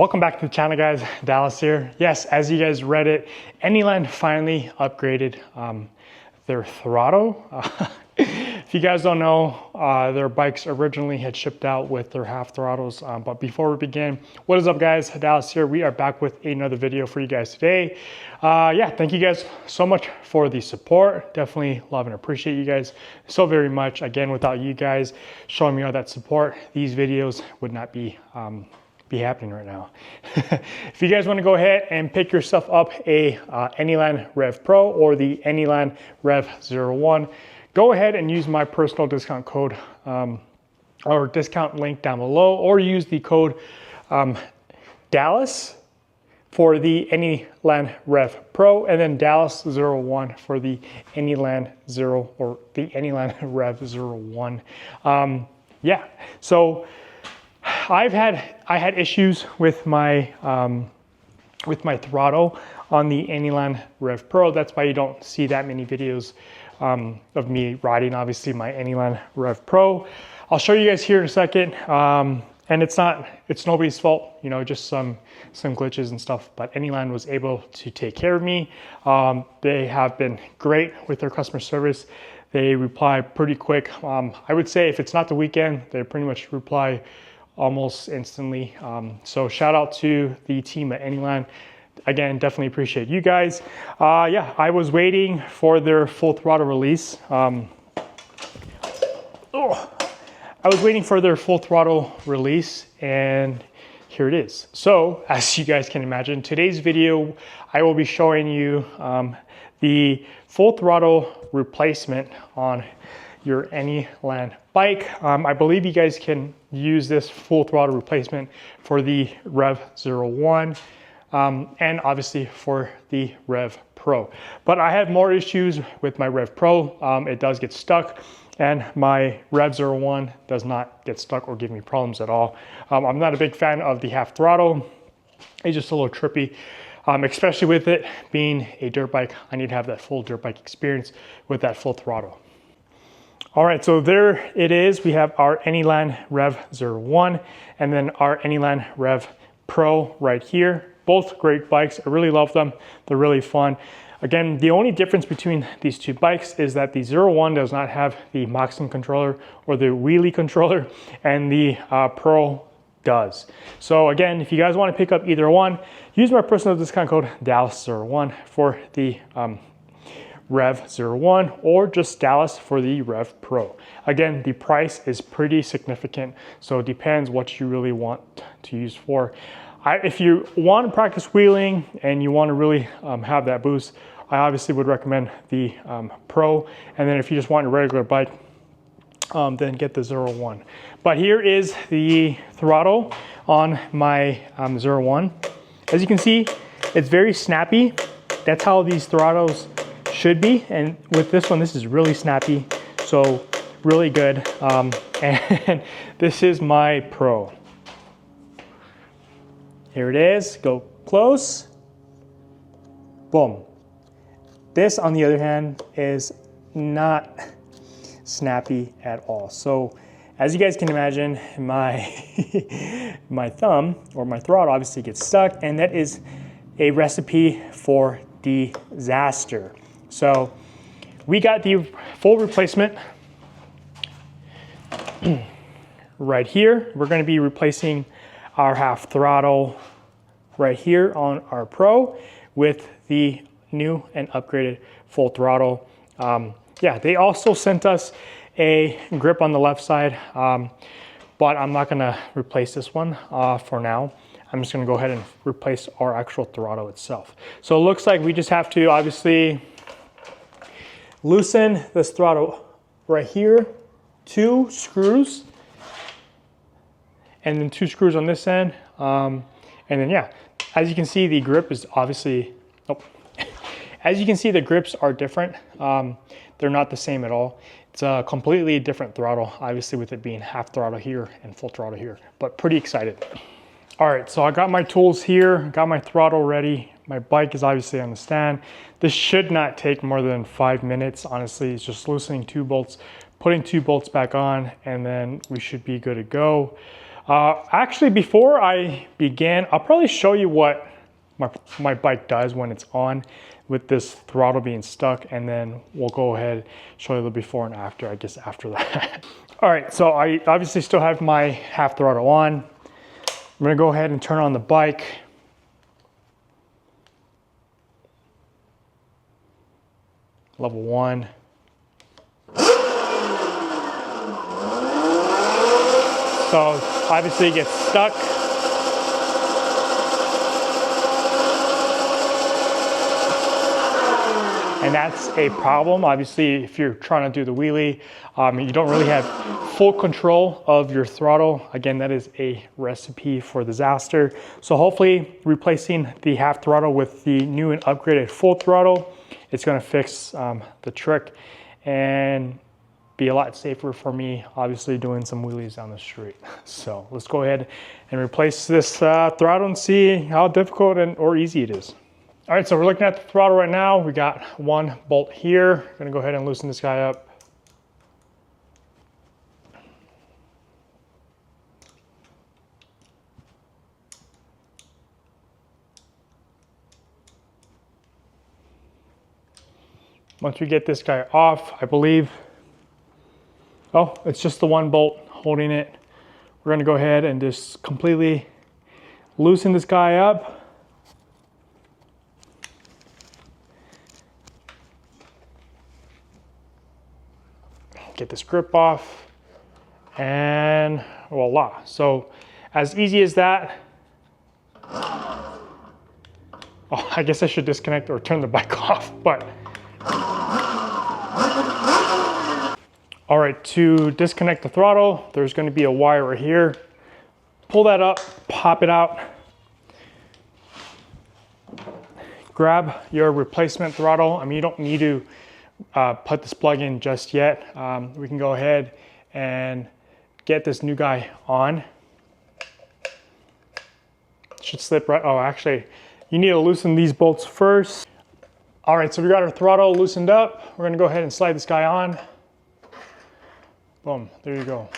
Welcome back to the channel, guys. Dallas here. Yes, as you guys read it, Anyland finally upgraded their throttle. If you guys don't know, their bikes originally had shipped out with their half throttles. But before we begin, what is up, guys? Dallas here. We are back with another video for you guys today. Yeah, thank you guys so much for the support. Definitely love and appreciate you guys so very much. Again, without you guys showing me all that support, these videos would not be happening right now. If you guys want to go ahead and pick yourself up a Anyland Rev Pro or the Anyland Rev 01, go ahead and use my personal discount code or discount link down below, or use the code Dallas for the Anyland Rev Pro, and then Dallas 01 for the Anyland 0 or the Anyland Rev 01. Yeah, so I had issues with my throttle on the Anyland Rev Pro. That's why you don't see that many videos of me riding, obviously, my Anyland Rev Pro. I'll show you guys here in a second. And it's nobody's fault, you know, just some glitches and stuff, but Anyland was able to take care of me. They have been great with their customer service. They reply pretty quick. I would say if it's not the weekend, they pretty much reply almost instantly. So shout out to the team at Anyland. Again, definitely appreciate you guys. Yeah, I was waiting for their full throttle release. I was waiting for their full throttle release, and here it is. So as you guys can imagine, today's video, I will be showing you the full throttle replacement on your Anyland bike. I believe you guys can use this full throttle replacement for the Rev 01 and obviously for the Rev Pro. But I have more issues with my Rev Pro. It does get stuck, and my Rev 01 does not get stuck or give me problems at all. I'm not a big fan of the half throttle. It's just a little trippy. Especially with it being a dirt bike, I need to have that full dirt bike experience with that full throttle. All right, so there it is. We have our Anyland Rev 01 and then our Anyland Rev Pro right here. Both great bikes. I really love them. They're really fun. Again, the only difference between these two bikes is that the 01 does not have the Moxon controller or the wheelie controller, and the Pro does. So again, if you guys want to pick up either one, use my personal discount code Dallas01 for the Rev 01, or just Dallas for the Rev Pro. Again, the price is pretty significant, so it depends what you really want to use for. If you want to practice wheeling and you want to really have that boost, I obviously would recommend the Pro. And then if you just want a regular bike, then get the 01. But here is the throttle on my 01. As you can see, it's very snappy. That's how these throttles should be, and with this one, this is really snappy, so really good. And this is my Pro. Here it is. Go close. Boom. This, on the other hand, is not snappy at all. So as you guys can imagine, my thumb or my throttle obviously gets stuck, and that is a recipe for disaster. So we got the full replacement right here. We're going to be replacing our half throttle right here on our Pro with the new and upgraded full throttle. Yeah, they also sent us a grip on the left side, but I'm not going to replace this one for now. I'm just going to go ahead and replace our actual throttle itself. So it looks like we just have to obviously loosen this throttle right here, 2 screws, and then 2 screws on this end. And then, yeah, as you can see, the grip is obviously, as you can see, the grips are different. They're not the same at all. It's a completely different throttle, obviously, with it being half throttle here and full throttle here, but pretty excited. All right, so I got my tools here, got my throttle ready. My bike is obviously on the stand. This should not take more than 5 minutes. Honestly, it's just loosening 2 bolts, putting 2 bolts back on, and then we should be good to go. Actually, before I begin, I'll probably show you what my bike does when it's on with this throttle being stuck, and then we'll go ahead and show you the before and after, I guess, after that. All right, so I obviously still have my half throttle on. I'm gonna go ahead and turn on the bike. Level 1. So obviously it gets stuck. And that's a problem. Obviously, if you're trying to do the wheelie, you don't really have full control of your throttle. Again, that is a recipe for disaster. So hopefully replacing the half throttle with the new and upgraded full throttle, it's gonna fix the trick and be a lot safer for me, obviously doing some wheelies down the street. So let's go ahead and replace this throttle and see how difficult or easy it is. All right, so we're looking at the throttle right now. We got one bolt here. Gonna go ahead and loosen this guy up. Once we get this guy off, I believe, oh, it's just the one bolt holding it. We're gonna go ahead and just completely loosen this guy up. Get this grip off, and voila. So as easy as that. Oh, I guess I should disconnect or turn the bike off, but. All right, to disconnect the throttle, there's gonna be a wire right here. Pull that up, pop it out. Grab your replacement throttle. I mean, you don't need to put this plug in just yet. We can go ahead and get this new guy on. Should slip right, oh, actually, you need to loosen these bolts first. All right, so we got our throttle loosened up. We're gonna go ahead and slide this guy on. Boom, there you go.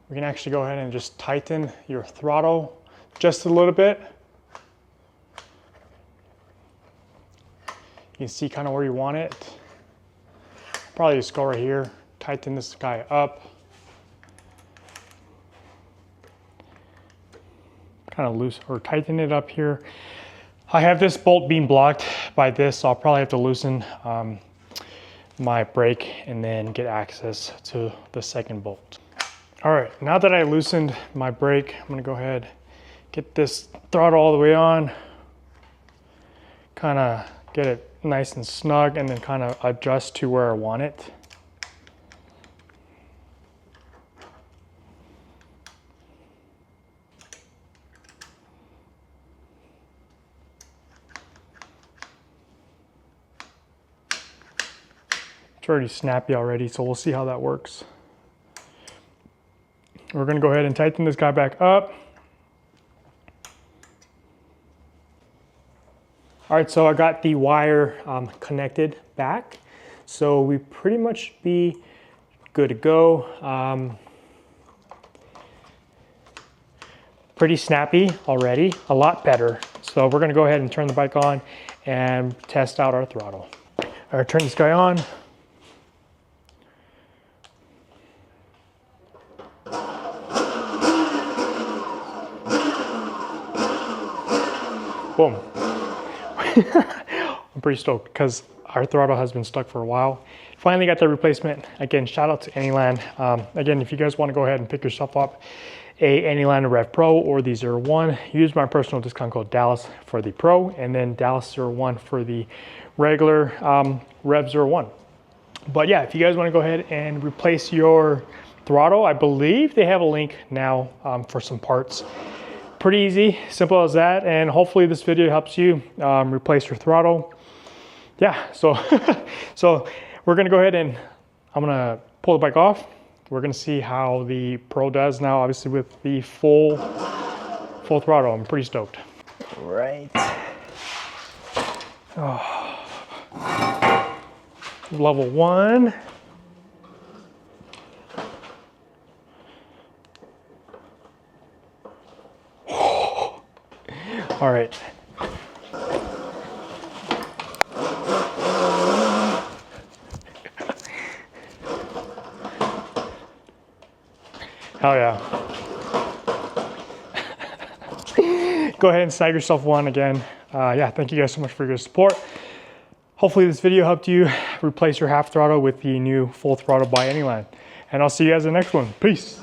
We can actually go ahead and just tighten your throttle just a little bit. You can see kind of where you want it. Probably just go right here, tighten this guy up. Kind of loose, or tighten it up here. I have this bolt being blocked by this, so I'll probably have to loosen my brake and then get access to the second bolt. All right, now that I loosened my brake, I'm gonna go ahead, get this throttle all the way on, kind of get it nice and snug, and then kind of adjust to where I want it. It's already snappy already, so we'll see how that works. We're gonna go ahead and tighten this guy back up. All right, so I got the wire connected back. So we pretty much be good to go. Pretty snappy already, a lot better. So we're gonna go ahead and turn the bike on and test out our throttle. All right, turn this guy on. Boom. I'm pretty stoked because our throttle has been stuck for a while. Finally got the replacement. Again, shout out to Anyland. Again, if you guys want to go ahead and pick yourself up a Anyland Rev Pro or the 01, use my personal discount code Dallas for the Pro, and then Dallas 01 for the regular Rev 01. But yeah, if you guys want to go ahead and replace your throttle, I believe they have a link now for some parts. Pretty easy, simple as that, and hopefully this video helps you replace your throttle. Yeah, so so we're gonna go ahead and I'm gonna pull the bike off. We're gonna see how the Pro does now, obviously with the full throttle. I'm pretty stoked. All right. Oh. Level 1. All right. Hell yeah. Go ahead and snag yourself one again. Yeah, thank you guys so much for your support. Hopefully this video helped you replace your half throttle with the new full throttle by Anyland. And I'll see you guys in the next one. Peace.